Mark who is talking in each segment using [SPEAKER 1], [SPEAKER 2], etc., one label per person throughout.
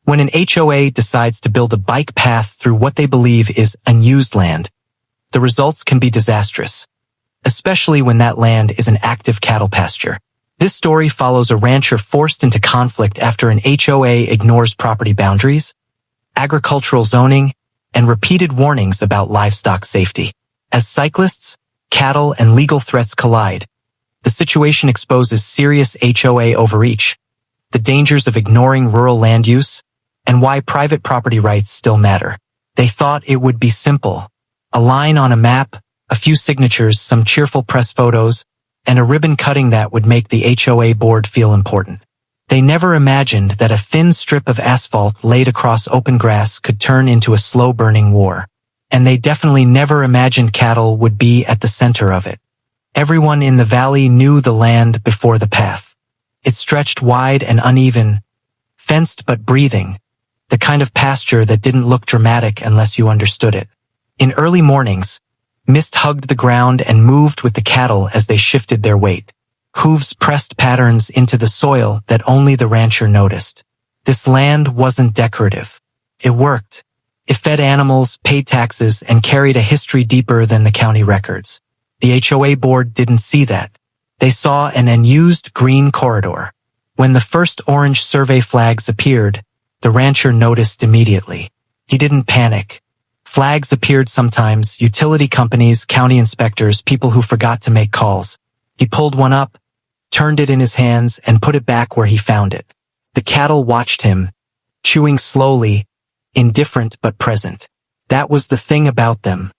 [SPEAKER 1] When an HOA decides to build a bike path through what they believe is unused land, the results can be disastrous, especially when that land is an active cattle pasture. This story follows a rancher forced into conflict after an HOA ignores property boundaries, agricultural zoning, and repeated warnings about livestock safety. As cyclists, cattle, and legal threats collide, the situation exposes serious HOA overreach, the dangers of ignoring rural land use, and why private property rights still matter. They thought it would be simple. A line on a map, a few signatures, some cheerful press photos, and a ribbon cutting that would make the HOA board feel important. They never imagined that a thin strip of asphalt laid across open grass could turn into a slow-burning war. And they definitely never imagined cattle would be at the center of it. Everyone in the valley knew the land before the path. It stretched wide and uneven, fenced but breathing, the kind of pasture that didn't look dramatic unless you understood it. In early mornings, mist hugged the ground and moved with the cattle as they shifted their weight. Hooves pressed patterns into the soil that only the rancher noticed. This land wasn't decorative. It worked. It fed animals, paid taxes, and carried a history deeper than the county records. The HOA board didn't see that. They saw an unused green corridor. When the first orange survey flags appeared, the rancher noticed immediately. He didn't panic. Flags appeared sometimes, utility companies, county inspectors, people who forgot to make calls. He pulled one up, turned it in his hands, and put it back where he found it. The cattle watched him, chewing slowly, indifferent but present. That was the thing about them.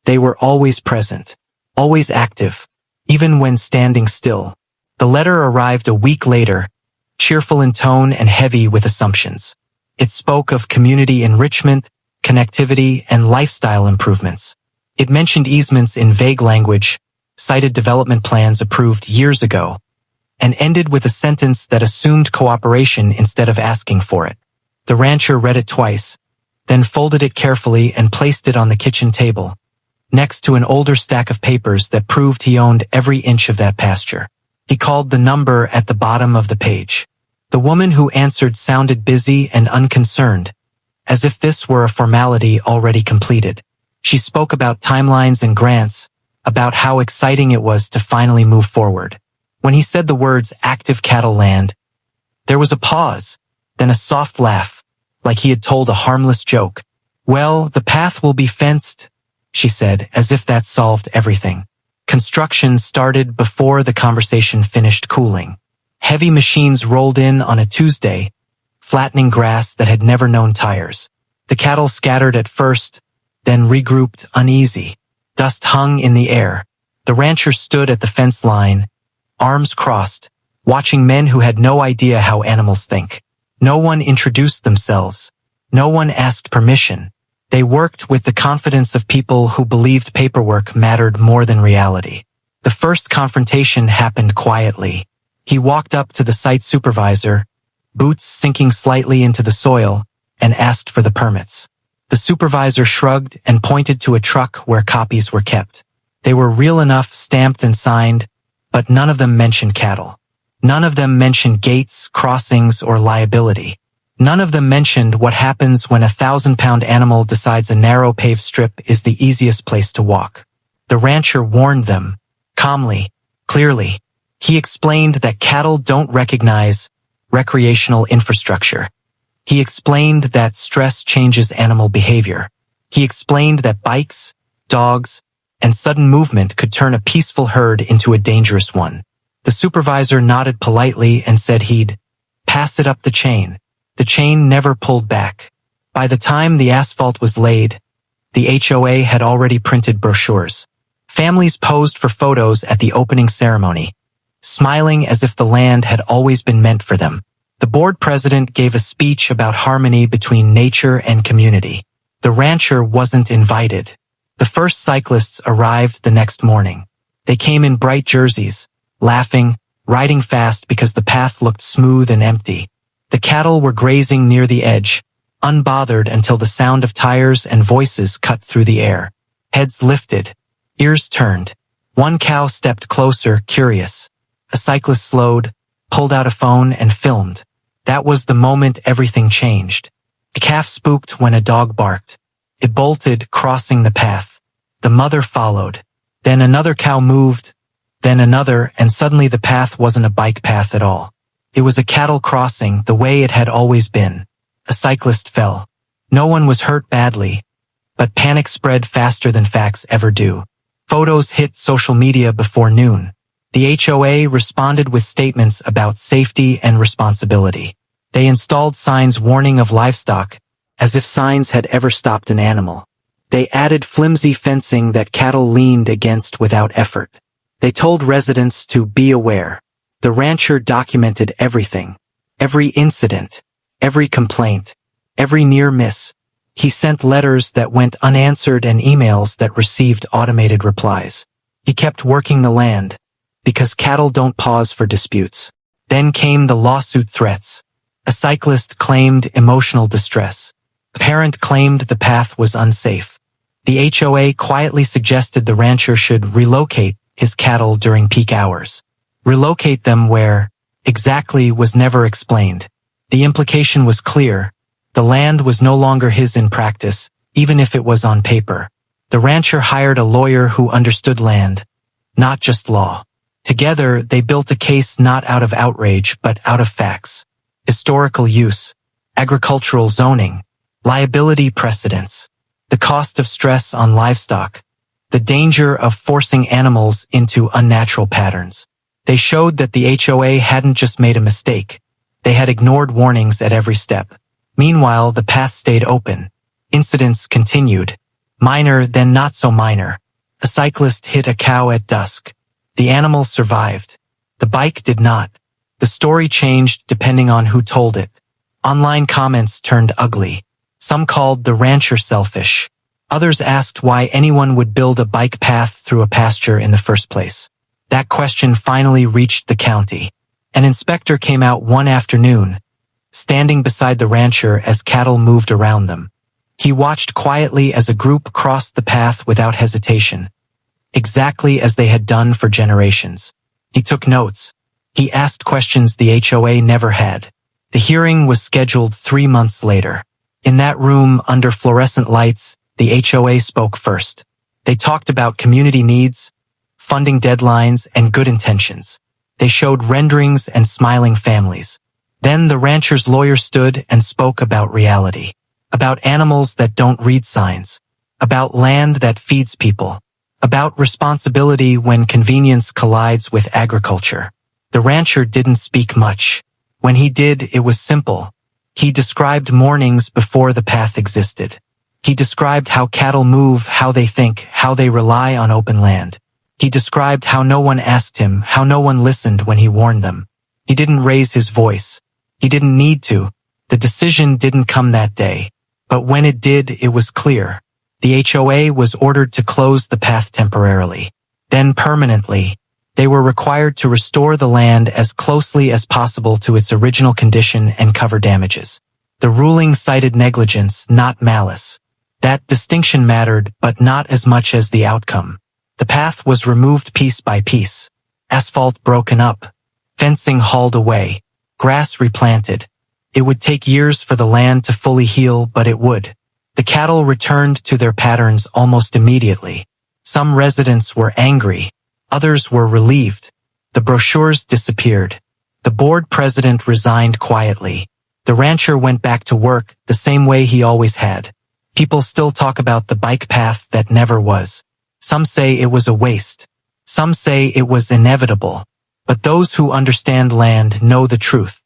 [SPEAKER 1] They were always present, always active, even when standing still. The letter arrived a week later, cheerful in tone and heavy with assumptions. It spoke of community enrichment, connectivity, and lifestyle improvements. It mentioned easements in vague language, cited development plans approved years ago, and ended with a sentence that assumed cooperation instead of asking for it. The rancher read it twice, then folded it carefully and placed it on the kitchen table, next to an older stack of papers that proved he owned every inch of that pasture. He called the number at the bottom of the page. The woman who answered sounded busy and unconcerned, as if this were a formality already completed. She spoke about timelines and grants, about how exciting it was to finally move forward. When he said the words active cattle land, there was a pause, then a soft laugh, like he had told a harmless joke. Well, the path will be fenced, she said, as if that solved everything. Construction started before the conversation finished cooling. Heavy machines rolled in on a Tuesday, flattening grass that had never known tires. The cattle scattered at first, then regrouped uneasy. Dust hung in the air. The rancher stood at the fence line, arms crossed, watching men who had no idea how animals think. No one introduced themselves. No one asked permission. They worked with the confidence of people who believed paperwork mattered more than reality. The first confrontation happened quietly. He walked up to the site supervisor, boots sinking slightly into the soil, and asked for the permits. The supervisor shrugged and pointed to a truck where copies were kept. They were real enough, stamped and signed, but none of them mentioned cattle. None of them mentioned gates, crossings, or liability. None of them mentioned what happens when a 1,000-pound animal decides a narrow paved strip is the easiest place to walk. The rancher warned them, calmly, clearly. He explained that cattle don't recognize recreational infrastructure. He explained that stress changes animal behavior. He explained that bikes, dogs, and sudden movement could turn a peaceful herd into a dangerous one. The supervisor nodded politely and said he'd pass it up the chain. The chain never pulled back. By the time the asphalt was laid, the HOA had already printed brochures. Families posed for photos at the opening ceremony, smiling as if the land had always been meant for them. The board president gave a speech about harmony between nature and community. The rancher wasn't invited. The first cyclists arrived the next morning. They came in bright jerseys, laughing, riding fast because the path looked smooth and empty. The cattle were grazing near the edge, unbothered until the sound of tires and voices cut through the air. Heads lifted, ears turned. One cow stepped closer, curious. A cyclist slowed, pulled out a phone, and filmed. That was the moment everything changed. A calf spooked when a dog barked. It bolted, crossing the path. The mother followed. Then another cow moved, then another, and suddenly the path wasn't a bike path at all. It was a cattle crossing, the way it had always been. A cyclist fell. No one was hurt badly, but panic spread faster than facts ever do. Photos hit social media before noon. The HOA responded with statements about safety and responsibility. They installed signs warning of livestock, as if signs had ever stopped an animal. They added flimsy fencing that cattle leaned against without effort. They told residents to be aware. The rancher documented everything, every incident, every complaint, every near miss. He sent letters that went unanswered and emails that received automated replies. He kept working the land, because cattle don't pause for disputes. Then came the lawsuit threats. A cyclist claimed emotional distress. A parent claimed the path was unsafe. The HOA quietly suggested the rancher should relocate his cattle during peak hours. Relocate them where exactly was never explained. The implication was clear. The land was no longer his in practice, even if it was on paper. The rancher hired a lawyer who understood land, not just law. Together, they built a case not out of outrage but out of facts. Historical use, agricultural zoning, liability precedents, the cost of stress on livestock, the danger of forcing animals into unnatural patterns. They showed that the HOA hadn't just made a mistake. They had ignored warnings at every step. Meanwhile, the path stayed open. Incidents continued. Minor, then not so minor. A cyclist hit a cow at dusk. The animal survived. The bike did not. The story changed depending on who told it. Online comments turned ugly. Some called the rancher selfish. Others asked why anyone would build a bike path through a pasture in the first place. That question finally reached the county. An inspector came out one afternoon, standing beside the rancher as cattle moved around them. He watched quietly as a group crossed the path without hesitation, exactly as they had done for generations. He took notes. He asked questions the HOA never had. The hearing was scheduled 3 months later. In that room, under fluorescent lights, the HOA spoke first. They talked about community needs, funding deadlines, and good intentions. They showed renderings and smiling families. Then the rancher's lawyer stood and spoke about reality, about animals that don't read signs, about land that feeds people, about responsibility when convenience collides with agriculture. The rancher didn't speak much. When he did, it was simple. He described mornings before the path existed. He described how cattle move, how they think, how they rely on open land. He described how no one asked him, how no one listened when he warned them. He didn't raise his voice. He didn't need to. The decision didn't come that day. But when it did, it was clear. The HOA was ordered to close the path temporarily. Then permanently. They were required to restore the land as closely as possible to its original condition and cover damages. The ruling cited negligence, not malice. That distinction mattered, but not as much as the outcome. The path was removed piece by piece. Asphalt broken up. Fencing hauled away. Grass replanted. It would take years for the land to fully heal, but it would. The cattle returned to their patterns almost immediately. Some residents were angry. Others were relieved. The brochures disappeared. The board president resigned quietly. The rancher went back to work the same way he always had. People still talk about the bike path that never was. Some say it was a waste. Some say it was inevitable. But those who understand land know the truth.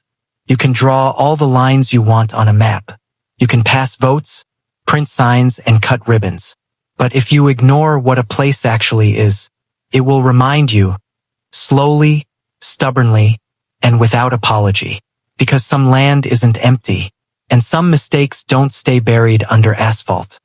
[SPEAKER 1] You can draw all the lines you want on a map. You can pass votes, print signs, and cut ribbons. But if you ignore what a place actually is, it will remind you, slowly, stubbornly, and without apology. Because some land isn't empty, and some mistakes don't stay buried under asphalt.